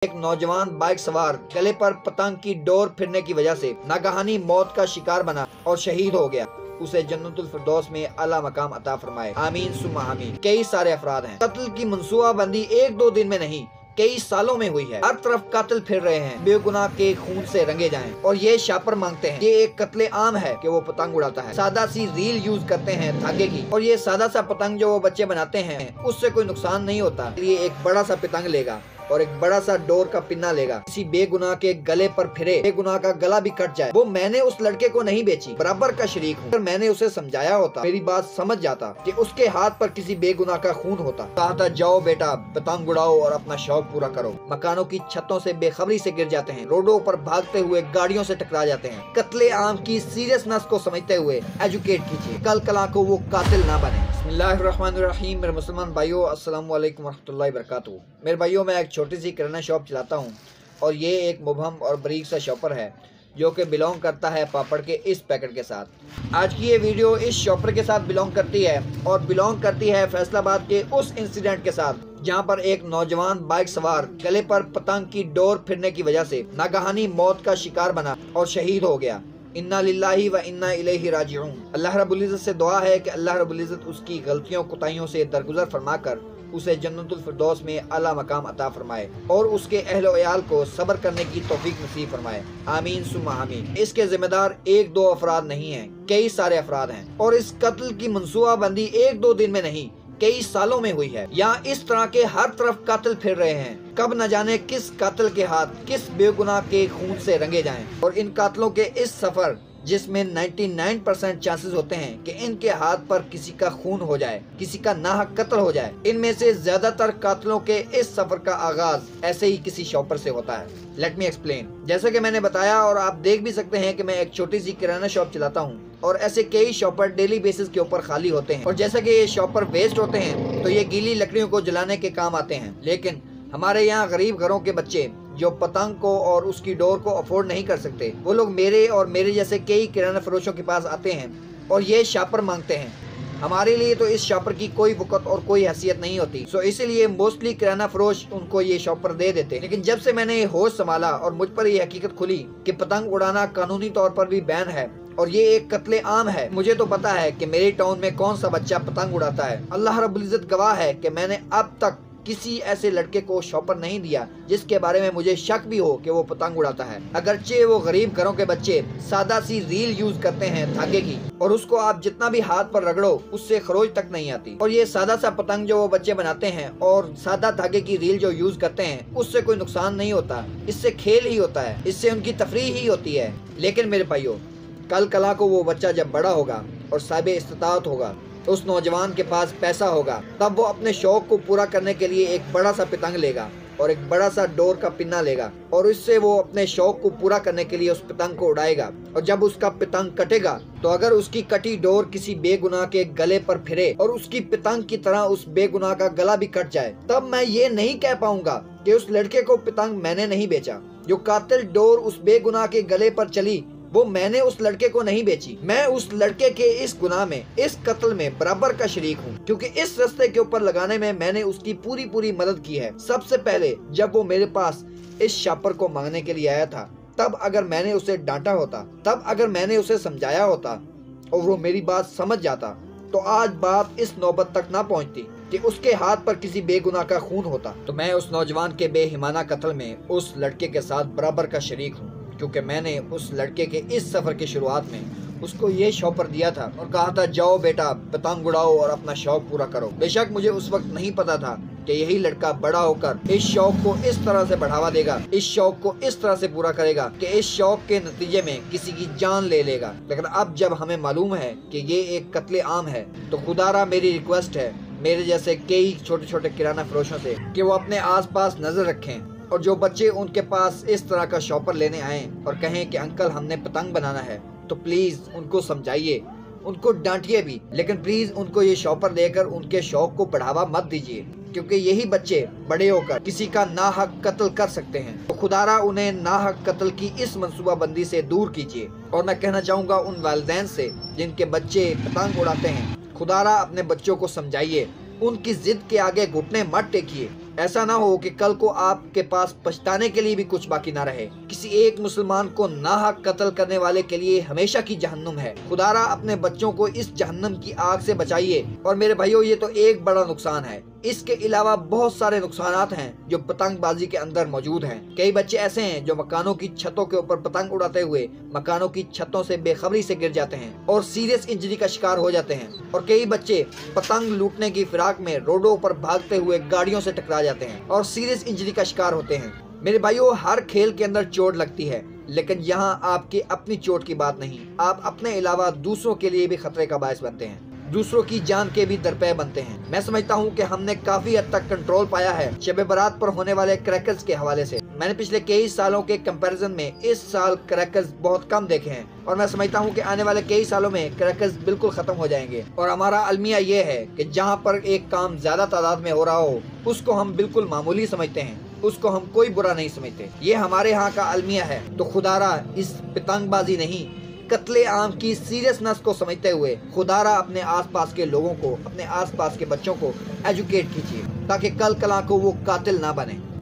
एक नौजवान बाइक सवार गले पर पतंग की डोर फिरने की वजह से नागहानी मौत का शिकार बना और शहीद हो गया। उसे जन्नतुल फिरदौस में आला मकाम अता फरमाए, आमीन सुम्मा आमीन। कई सारे अफराद हैं। कत्ल की मंसूबाबंदी एक दो दिन में नहीं, कई सालों में हुई है। हर तरफ कातिल फिर रहे हैं, बेगुनाह के खून से रंगे जाएं और ये शापर मांगते हैं। ये एक कत्ले आम है कि वो पतंग उड़ाता है। सादा सी रील यूज करते हैं धागे की, और ये सादा सा पतंग जो वो बच्चे बनाते हैं उससे कोई नुकसान नहीं होता। ये एक बड़ा सा पतंग लेगा और एक बड़ा सा डोर का पिन्ना लेगा, किसी बेगुनाह के गले पर फिरे, बेगुनाह का गला भी कट जाए। वो मैंने उस लड़के को नहीं बेची, बराबर का शरीक हूँ। अगर मैंने उसे समझाया होता, मेरी बात समझ जाता कि उसके हाथ पर किसी बेगुनाह का खून होता। कहा था जाओ बेटा पतंग उड़ाओ और अपना शौक पूरा करो। मकानों की छतों से बेखबरी से गिर जाते हैं, रोडों पर भागते हुए गाड़ियों से टकरा जाते हैं। कत्ले आम की सीरियसनेस को समझते हुए एजुकेट कीजिए, कल कला को वो कातिल ना बने। बिस्मिल्लाहिर्रहमानिर्रहीम। मेरे मुसलमान भाइयों, अस्सलाम वालेकुम रहमतुल्लाहि वबरकातुहू। मेरे भाइयों, मैं एक छोटी सी किराना शॉप चलाता हूँ और ये एक मुबहम और बरीक सा शॉपर है जो कि बिलोंग करता है पापड़ के इस पैकेट के साथ। आज की ये वीडियो इस शॉपर के साथ बिलोंग करती है और बिलोंग करती है फैसलाबाद के उस इंसिडेंट के साथ जहाँ पर एक नौजवान बाइक सवार गले पर पतंग की डोर फिरने की वजह से नागहानी मौत का शिकार बना और शहीद हो गया। इन्ना लिल्लाहि व इन्ना इलैहि राजिऊन। अल्लाह रब्बुल इज़्ज़त से दुआ है कि अल्लाह रब्बुल इज़्ज़त उसकी गलतियों कोताहियों से दरगुजर फरमाकर उसे जन्नतुल फिरदौस में आला मकाम अता फरमाए और उसके अहलो अयाल को सब्र करने की तौफीक नसीब फरमाए, आमीन सुम्मा आमीन। इसके जिम्मेदार एक दो अफराद नहीं हैं, कई सारे अफराद हैं और इस कत्ल की मंसूबाबंदी एक दो दिन में नहीं, कई सालों में हुई है। यहाँ इस तरह के हर तरफ कातिल फिर रहे हैं। कब न जाने किस कातिल के हाथ किस बेगुनाह के खून से रंगे जाएं। और इन कातिलों के इस सफर जिसमें 99% चांसेस होते हैं कि इनके हाथ पर किसी का खून हो जाए, किसी का नाहक कत्ल हो जाए। इनमें से ज्यादातर कातिलों के इस सफर का आगाज ऐसे ही किसी शॉपर से होता है। Let me explain. जैसे कि मैंने बताया और आप देख भी सकते हैं कि मैं एक छोटी सी किराना शॉप चलाता हूँ और ऐसे कई शॉपर डेली बेसिस के ऊपर खाली होते हैं। और जैसे कि ये शॉपर वेस्ट होते हैं तो ये गीली लकड़ियों को जलाने के काम आते हैं। लेकिन हमारे यहाँ गरीब घरों के बच्चे जो पतंग को और उसकी डोर को अफोर्ड नहीं कर सकते, वो लोग मेरे और मेरे जैसे कई किराना फरोशों के पास आते हैं और ये शापर मांगते हैं। हमारे लिए तो इस शॉपर की कोई वक़्त और कोई हैसियत नहीं होती, सो इसीलिए मोस्टली किराना फरोश उनको ये शॉपर दे देते हैं। लेकिन जब से मैंने होश संभाला और मुझ पर ये हकीकत खुली कि पतंग उड़ाना कानूनी तौर पर भी बैन है और ये एक कत्ले आम है, मुझे तो पता है कि मेरे टाउन में कौन सा बच्चा पतंग उड़ाता है। अल्लाह रब्बुल इज़्ज़त गवाह है कि मैंने अब तक किसी ऐसे लड़के को शॉपर नहीं दिया जिसके बारे में मुझे शक भी हो कि वो पतंग उड़ाता है। अगरचे वो गरीब घरों के बच्चे सादा सी रील यूज करते हैं धागे की, और उसको आप जितना भी हाथ पर रगड़ो उससे खरोच तक नहीं आती। और ये सादा सा पतंग जो वो बच्चे बनाते हैं और सादा धागे की रील जो यूज करते हैं उससे कोई नुकसान नहीं होता, इससे खेल ही होता है, इससे उनकी तफरीह ही होती है। लेकिन मेरे भाइयों, कल कला को वो बच्चा जब बड़ा होगा और साहिब इस्तिताअत होगा, तो उस नौजवान के पास पैसा होगा, तब वो अपने शौक को पूरा करने के लिए एक बड़ा सा पतंग लेगा और एक बड़ा सा डोर का पिन्ना लेगा और इससे वो अपने शौक को पूरा करने के लिए उस पतंग को उड़ाएगा। और जब उसका पतंग कटेगा तो अगर उसकी कटी डोर किसी बेगुनाह के गले पर फिरे और उसकी पतंग की तरह उस बेगुनाह का गला भी कट जाए, तब मैं ये नहीं कह पाऊंगा कि उस लड़के को पतंग मैंने नहीं बेचा। जो कातिल डोर उस बेगुनाह के गले पर चली वो मैंने उस लड़के को नहीं बेची। मैं उस लड़के के इस गुनाह में, इस कत्ल में बराबर का शरीक हूँ, क्योंकि इस रास्ते के ऊपर लगाने में मैंने उसकी पूरी मदद की है। सबसे पहले जब वो मेरे पास इस शॉपर को मांगने के लिए आया था, तब अगर मैंने उसे डांटा होता, तब अगर मैंने उसे समझाया होता और वो मेरी बात समझ जाता, तो आज बात इस नौबत तक ना पहुँचती कि उसके हाथ पर किसी बेगुनाह का खून होता। तो मैं उस नौजवान के बेहिमाना कत्ल में उस लड़के के साथ बराबर का शरीक हूँ, क्योंकि मैंने उस लड़के के इस सफर की शुरुआत में उसको ये शॉपर दिया था और कहा था जाओ बेटा पतंग उड़ाओ और अपना शौक पूरा करो। बेशक मुझे उस वक्त नहीं पता था कि यही लड़का बड़ा होकर इस शौक को इस तरह से बढ़ावा देगा, इस शौक को इस तरह से पूरा करेगा कि इस शौक के नतीजे में किसी की जान ले लेगा। लेकिन अब जब हमें मालूम है कि ये एक कत्ले आम है, तो खुदारा मेरी रिक्वेस्ट है मेरे जैसे कई छोटे छोटे किराना फरोशों से कि वो अपने आस पास नजर रखें और जो बच्चे उनके पास इस तरह का शॉपर लेने आए और कहें कि अंकल हमने पतंग बनाना है, तो प्लीज उनको समझाइए, उनको डांटिए भी, लेकिन प्लीज उनको ये शॉपर देकर उनके शौक को बढ़ावा मत दीजिए, क्योंकि यही बच्चे बड़े होकर किसी का नाहक कत्ल कर सकते हैं। तो खुदारा उन्हें नाहक कत्ल की इस मंसूबाबंदी से दूर कीजिए। और मैं कहना चाहूँगा उन वालिदैन से जिनके बच्चे पतंग उड़ाते हैं, खुदारा अपने बच्चों को समझाइए, उनकी जिद के आगे घुटने मत टेकिए। ایسا نہ ہو کہ کل کو آپ کے پاس پچھتانے کے لیے بھی کچھ باقی نہ رہے۔ کسی ایک مسلمان کو ناحق قتل کرنے والے کے لیے ہمیشہ کی جہنم ہے۔ خدا را اپنے بچوں کو اس جہنم کی آگ سے بچائیے۔ اور میرے بھائیوں، یہ تو ایک بڑا نقصان ہے، اس کے علاوہ بہت سارے نقصانات ہیں جو پتنگ بازی کے اندر موجود ہیں۔ کئی بچے ایسے ہیں جو مکانوں کی چھتوں کے اوپر پتنگ اڑاتے ہوئے مکانوں کی چھتوں سے بے خبری سے گر جاتے ہیں اور سیریس انجری کا شکار ہو جاتے ہیں، اور کئی بچے پتنگ لوٹنے کی فراق میں روڈوں پر بھاگتے ہوئے گاڑیوں سے ٹکرا جاتے ہیں اور سیریس انجری کا شکار ہوتے ہیں۔ میرے بھائیوں، ہر کھیل کے اندر چوٹ لگتی ہے، لیکن یہاں آپ کی اپنی چوٹ کی بات نہیں، آپ اپنے علاوہ دوسروں کے لیے بھی خطرے کا باعث بنتے ہیں، دوسروں کی جان کے بھی درپے بنتے ہیں۔ میں سمجھتا ہوں کہ ہم نے کافی حد تک کنٹرول پایا ہے شب برات پر ہونے والے کریکرز کے حوالے سے۔ میں نے پچھلے کئی سالوں کے کمپیریزن میں اس سال کریکرز بہت کم دیکھے ہیں، اور میں سمجھتا ہوں کہ آنے والے کئی سالوں میں کریکرز بالکل ختم ہو جائیں گے۔ اور ہمارا المیہ یہ ہے کہ جہاں پر ایک کام زیادہ تعداد میں ہو رہا ہو اس کو ہم بالکل معمولی سمجھتے ہیں، اس کو ہم کوئی برا نہیں سمجھتے۔ یہ ہمارے ہاں کا المیہ ہے۔ تو خدا را اس پتنگ بازی نہیں، قتل عام کی سیریسنس کو سمجھتے ہوئے خدا را اپنے آس پاس کے لوگوں کو، اپنے آس پاس کے بچوں کو ایجوکیٹ کیجیے تاکہ کل کلاں کو وہ قاتل نہ بنے۔